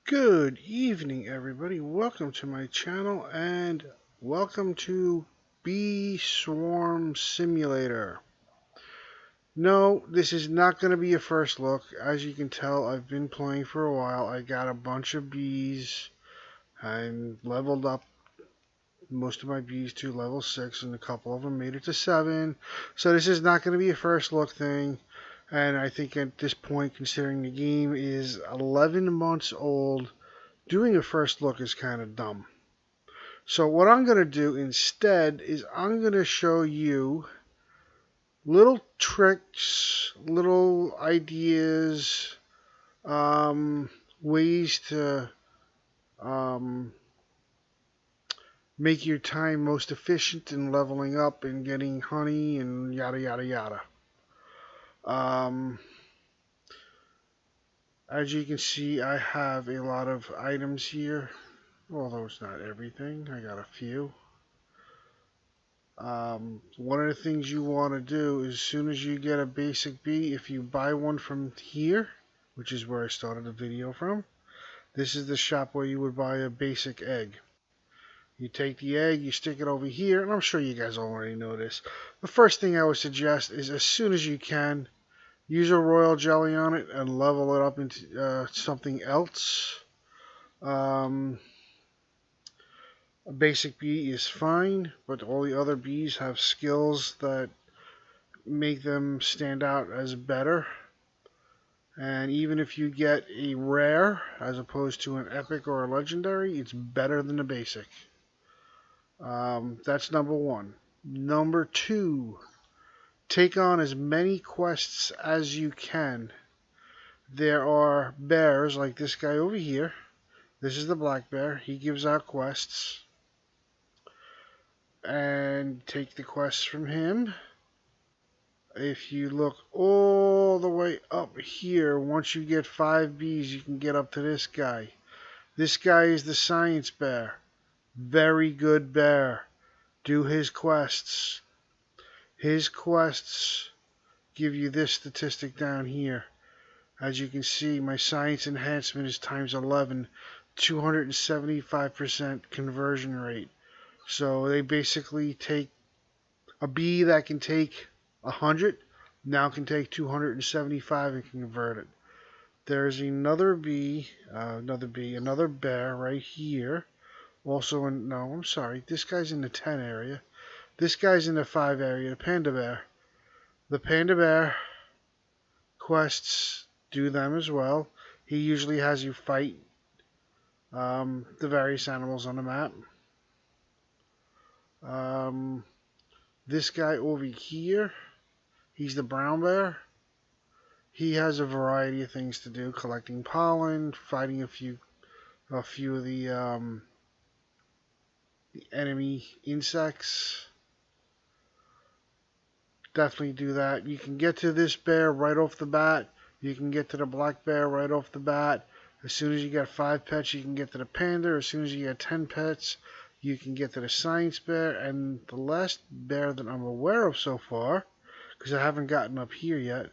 Good evening, everybody. Welcome to my channel and welcome to Bee Swarm Simulator. No, this is not going to be a first look. As you can tell, I've been playing for a while. I got a bunch of bees and leveled up most of my bees to level 6, and a couple of them made it to 7. So this is not going to be a first look thing. And I think at this point, considering the game is 11 months old, doing a first look is kind of dumb. So what I'm going to do instead is I'm going to show you little tricks, little ideas, ways to make your time most efficient in leveling up and getting honey and yada yada yada. As you can see, I have a lot of items here, although it's not everything. I got a few. One of the things you want to do is as soon as you get a basic bee, if you buy one from here, which is where I started the video from, this is the shop where you would buy a basic egg. You take the egg, you stick it over here, and I'm sure you guys already know this. The first thing I would suggest is as soon as you can, use a royal jelly on it and level it up into something else. A basic bee is fine, but all the other bees have skills that make them stand out as better. And even if you get a rare as opposed to an epic or a legendary, it's better than the basic. That's number one. Number two, take on as many quests as you can. There are bears like this guy over here. This is the black bear. He gives out quests. And take the quests from him. If you look all the way up here, once you get 5 bees, you can get up to this guy. This guy is the science bear. Very good bear. Do his quests. His quests give you this statistic down here. As you can see, my science enhancement is times 11, 275% conversion rate. So they basically take a bee that can take 100, now can take 275 and convert it. There's another bear right here. Also I'm sorry, this guy's in the 10 area. This guy's in the 5 area, the panda bear. The panda bear quests, do them as well. He usually has you fight the various animals on the map. This guy over here, he's the brown bear. He has a variety of things to do, collecting pollen, fighting a few of the enemy insects. Definitely do that. You can get to this bear right off the bat. You can get to the black bear right off the bat. As soon as you get 5 pets, you can get to the panda. As soon as you get 10 pets, you can get to the science bear. And the last bear that I'm aware of so far, because I haven't gotten up here yet,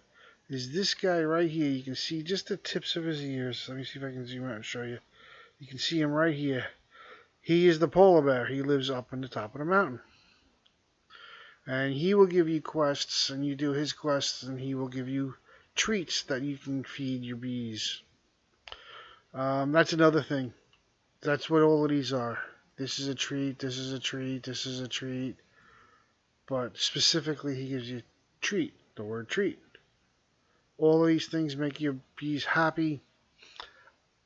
is this guy right here. You can see just the tips of his ears. Let me see if I can zoom out and show you. You can see him right here. He is the polar bear. He lives up on the top of the mountain. And he will give you quests, and you do his quests, and he will give you treats that you can feed your bees. That's another thing. That's what all of these are. This is a treat, this is a treat, this is a treat. But specifically, he gives you treat, the word treat. All of these things make your bees happy.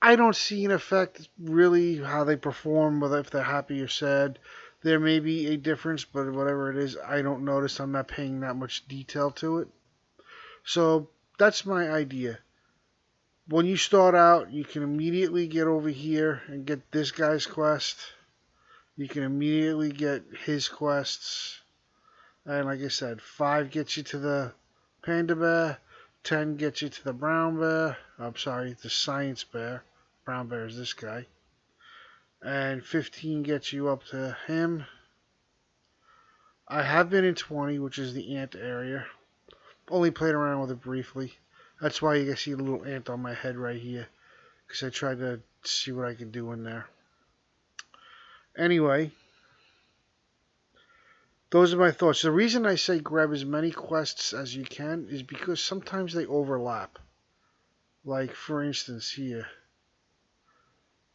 I don't see an effect really how they perform, whether if they're happy or sad. There may be a difference, but whatever it is, I don't notice. I'm not paying that much detail to it. So that's my idea. When you start out, you can immediately get over here and get this guy's quest. You can immediately get his quests. And like I said, 5 gets you to the panda bear. 10 gets you to the brown bear. I'm sorry, the science bear. Brown bear is this guy. And 15 gets you up to him. I have been in 20, which is the ant area. Only played around with it briefly. That's why you can see a little ant on my head right here. Because I tried to see what I can do in there. Anyway, those are my thoughts. The reason I say grab as many quests as you can is because sometimes they overlap. Like, for instance, here.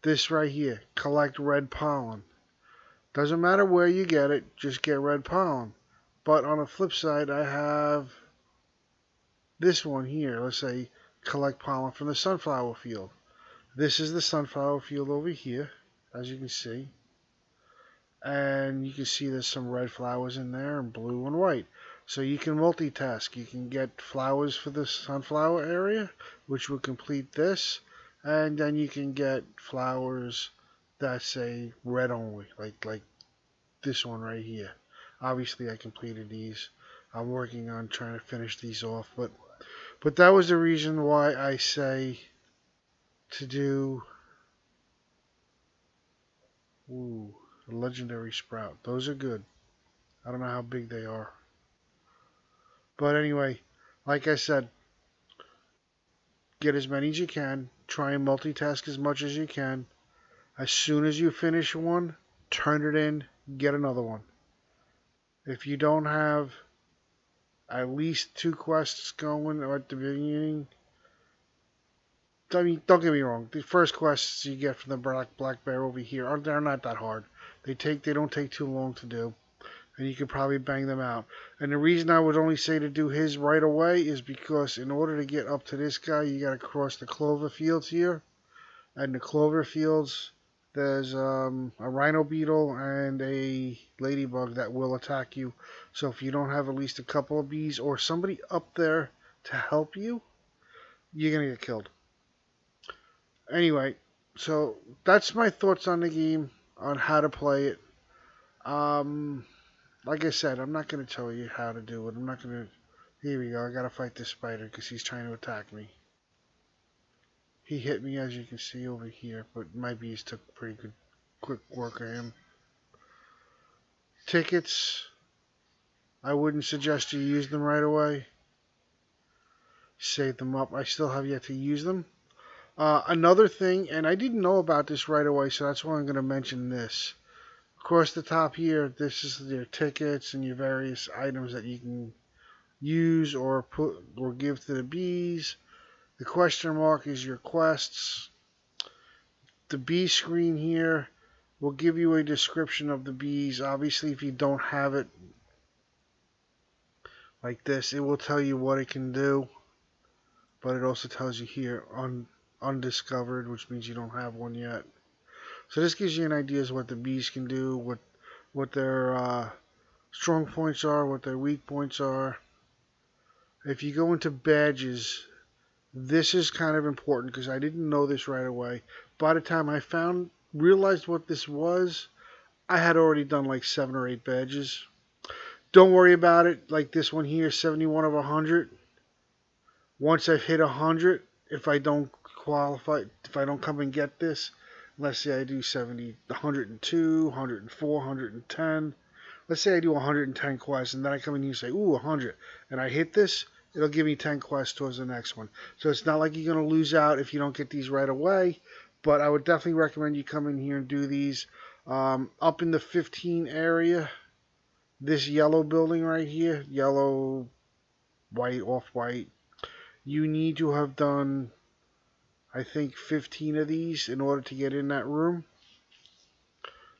This right here. Collect red pollen. Doesn't matter where you get it, just get red pollen. But on the flip side, I have this one here. Let's say collect pollen from the sunflower field. This is the sunflower field over here, as you can see. And you can see there's some red flowers in there and blue and white. So you can multitask. You can get flowers for the sunflower area, which will complete this. And then you can get flowers that say red only, like this one right here. Obviously I completed these. I'm working on trying to finish these off, but that was the reason why I say to do a legendary sprout. Those are good. I don't know how big they are. But anyway, like I said, get as many as you can. Try and multitask as much as you can. As soon as you finish one, turn it in, get another one. If you don't have at least 2 quests going at the beginning, I mean, don't get me wrong. The first quests you get from the black bear over here they're not that hard. They don't take too long to do, and you can probably bang them out. And the reason I would only say to do his right away is because in order to get up to this guy, you got to cross the clover fields here, and the clover fields there's a rhino beetle and a ladybug that will attack you. So if you don't have at least a couple of bees or somebody up there to help you, you're gonna get killed. Anyway, so that's my thoughts on the game, on how to play it. Like I said, I'm not going to tell you how to do it. I'm not going to... Here we go. I got to fight this spider because he's trying to attack me. He hit me, as you can see over here, but my bees took pretty good, quick work of him. Tickets. I wouldn't suggest you use them right away. Save them up. I still have yet to use them. Another thing, and I didn't know about this right away, so that's why I'm going to mention this. Across the top here, this is your tickets and your various items that you can use or put or give to the bees. The question mark is your quests. The bee screen here will give you a description of the bees. Obviously, if you don't have it like this, it will tell you what it can do, but it also tells you here undiscovered, which means you don't have one yet. So this gives you an idea of what the bees can do, what their strong points are, what their weak points are. If you go into badges, this is kind of important because I didn't know this right away. By the time I realized what this was, I had already done like 7 or 8 badges. Don't worry about it. Like this one here, 71 of 100. Once I've hit 100, if I don't qualify, if I don't come and get this, let's say I do 70, 102, 104, 110. Let's say I do 110 quests, and then I come in here and say, ooh, 100. And I hit this, it'll give me 10 quests towards the next one. So it's not like you're going to lose out if you don't get these right away. But I would definitely recommend you come in here and do these. Up in the 15 area, this yellow building right here, yellow, white, off-white, you need to have done, I think, 15 of these in order to get in that room.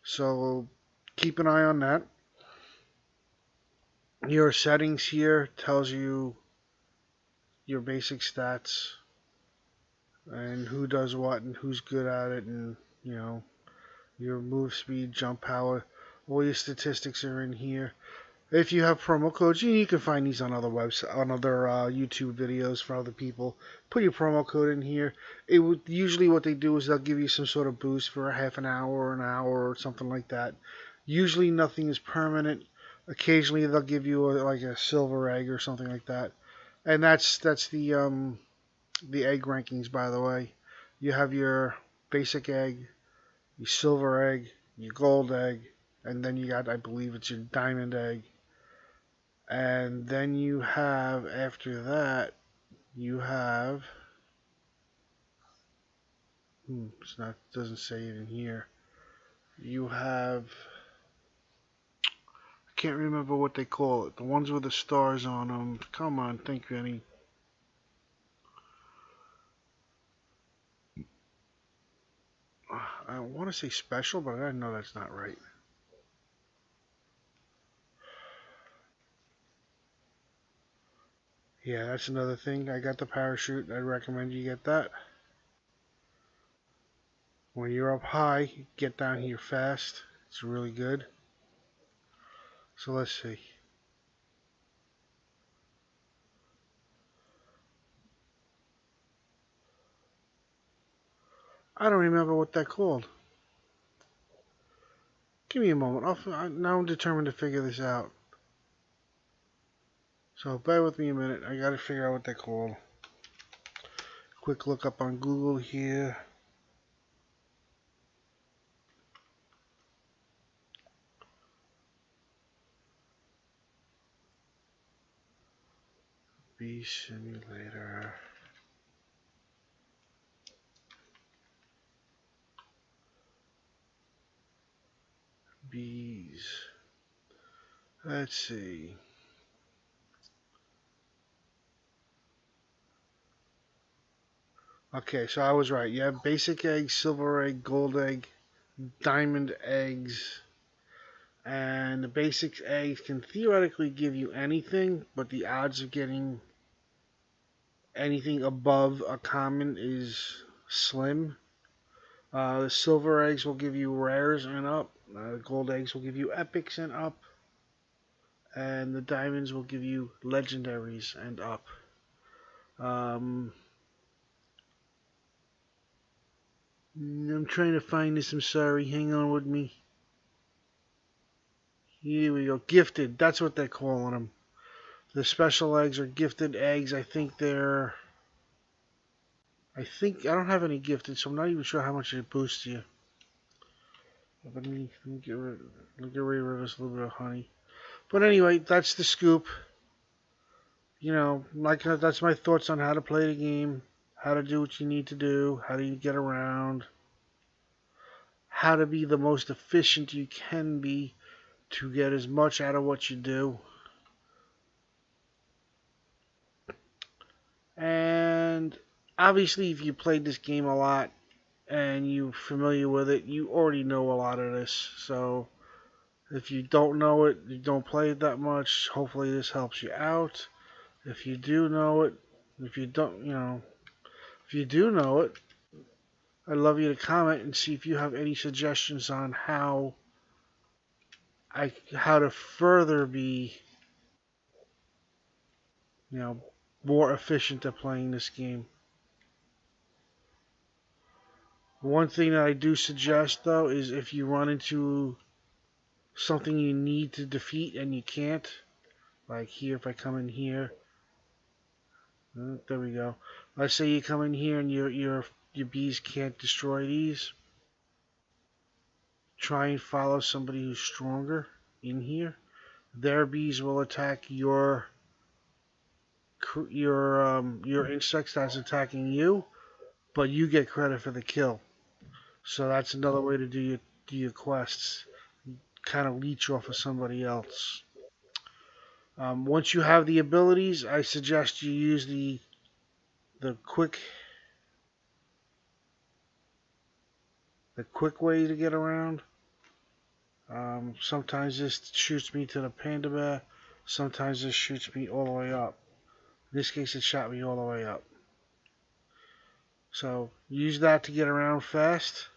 So keep an eye on that. Your settings here tells you your basic stats and who does what and who's good at it, and you know, your move speed, jump power, all your statistics are in here. If you have promo codes, you can find these on other websites, on other YouTube videos for other people. Put your promo code in here. Usually what they do is they'll give you some sort of boost for a half an hour or an hour or something like that. Usually nothing is permanent. Occasionally they'll give you like a silver egg or something like that. And that's the egg rankings, by the way. You have your basic egg, your silver egg, your gold egg, and then you got, I believe it's your diamond egg. And then you have, after that, you have It's not, doesn't say it in here. You have, I can't remember what they call it. The ones with the stars on them. Come on, think, Vinny. I want to say special, but I know that's not right. Yeah, that's another thing. I got the parachute. I'd recommend you get that. When you're up high, get down here fast. It's really good. So let's see. I don't remember what that called. Give me a moment. Now I'm determined to figure this out. So bear with me a minute. I gotta figure out what they called. Quick look up on Google here. Bee simulator. Bees. Let's see. Okay, so I was right. You have basic egg, silver egg, gold egg, diamond eggs. And the basic eggs can theoretically give you anything, but the odds of getting anything above a common is slim. The silver eggs will give you rares and up. The gold eggs will give you epics and up. And the diamonds will give you legendaries and up. I'm trying to find this. I'm sorry. Hang on with me. Here we go. Gifted. That's what they're calling them. The special eggs are gifted eggs. I don't have any gifted, so I'm not even sure how much it boosts you. Let me get rid of this little bit of honey. But anyway, that's the scoop. You know, that's my thoughts on how to play the game, how to do what you need to do, how do you get around, how to be the most efficient you can be to get as much out of what you do. And obviously, if you played this game a lot and you're familiar with it, you already know a lot of this. So if you don't know it, you don't play it that much, hopefully this helps you out. If you do know it, if you don't, if you do know it, I'd love you to comment and see if you have any suggestions on how to further be, more efficient at playing this game. One thing that I do suggest, though, is if you run into something you need to defeat and you can't, like here, if I come in here, there we go. Let's say you come in here and your bees can't destroy these. Try and follow somebody who's stronger in here. Their bees will attack your insects that's attacking you, but you get credit for the kill. So that's another way to do your quests. Kind of leech off of somebody else. Once you have the abilities, I suggest you use the quick way to get around. Sometimes this shoots me to the panda bear. Sometimes this shoots me all the way up. In this case, it shot me all the way up. So use that to get around fast.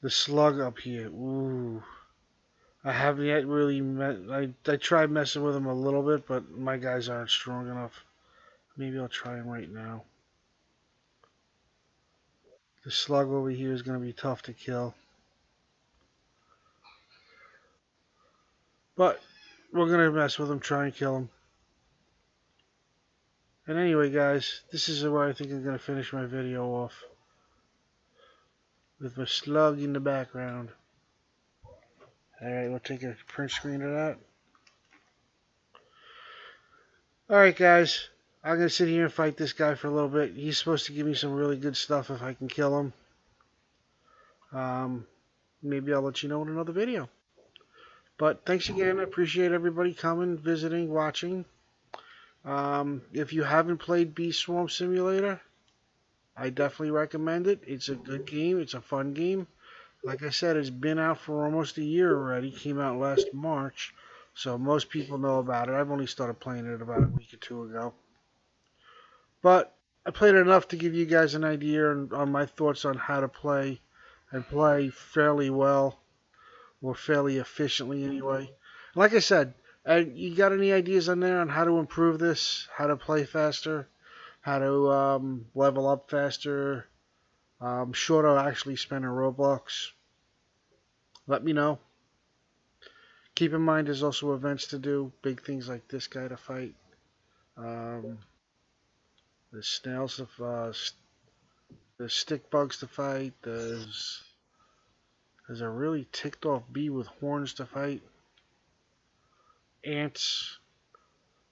The slug up here. Ooh. I haven't yet really I tried messing with him a little bit, but my guys aren't strong enough. Maybe I'll try him right now. The slug over here is going to be tough to kill. But we're going to mess with him, try and kill him. And anyway, guys, this is where I think I'm going to finish my video off. With my slug in the background. Alright, we'll take a print screen of that. Alright, guys. I'm going to sit here and fight this guy for a little bit. He's supposed to give me some really good stuff if I can kill him. Maybe I'll let you know in another video. But thanks again. I appreciate everybody coming, visiting, watching. If you haven't played Bee Swarm Simulator, I definitely recommend it. It's a good game. It's a fun game. Like I said, it's been out for almost a year already. Came out last March. So most people know about it. I've only started playing it about a week or two ago. But I played it enough to give you guys an idea on my thoughts on how to play and play fairly well, or fairly efficiently anyway. Like I said, you got any ideas on there on how to improve this, how to play faster, how to level up faster, shorter actually spending Roblox? Let me know. Keep in mind there's also events to do, big things like this guy to fight. There's snails to there's stick bugs to fight. There's a really ticked off bee with horns to fight. Ants.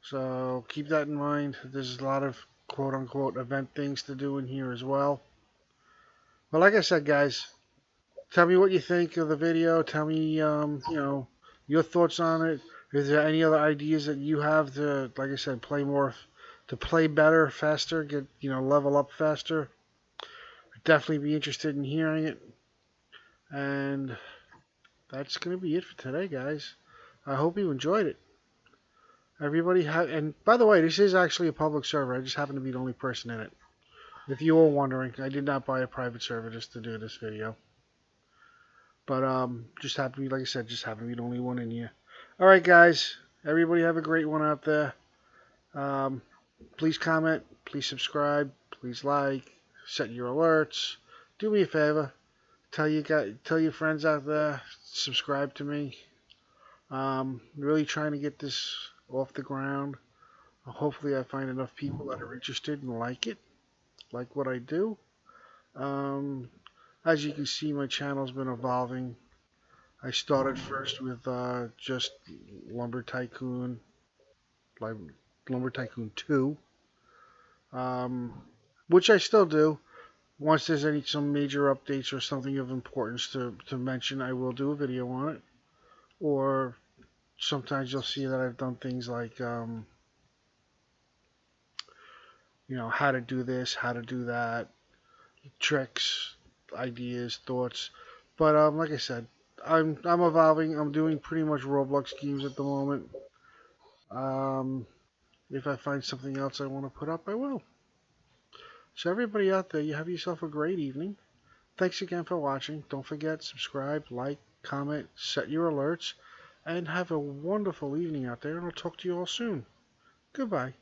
So keep that in mind. There's a lot of quote unquote event things to do in here as well. But like I said, guys, tell me what you think of the video. Tell me, you know, your thoughts on it. Is there any other ideas that you have to, like I said, play more, to play better, faster, get, you know, level up faster? I'd definitely be interested in hearing it. And that's going to be it for today, guys. I hope you enjoyed it. Everybody and by the way, this is actually a public server. I just happen to be the only person in it. If you were wondering, I did not buy a private server just to do this video. But just happened to be, like I said, just happened to be the only one in here. All right, guys. Everybody have a great one out there. Please comment. Please subscribe. Please like. Set your alerts. Do me a favor. Tell your friends out there. Subscribe to me. Really trying to get this off the ground. Hopefully, I find enough people that are interested and like it, like what I do. As you can see, my channel's been evolving. I started first with just Lumber Tycoon, like Lumber Tycoon 2, which I still do. Once there's some major updates or something of importance to mention, I will do a video on it. Or sometimes you'll see that I've done things like, you know, how to do this, how to do that, tricks, ideas, thoughts. But like I said, I'm evolving. I'm doing pretty much Roblox games at the moment. If I find something else I want to put up, I will. So everybody out there, you have yourself a great evening. Thanks again for watching. Don't forget, subscribe, like, comment, set your alerts, and have a wonderful evening out there, and I'll talk to you all soon. Goodbye.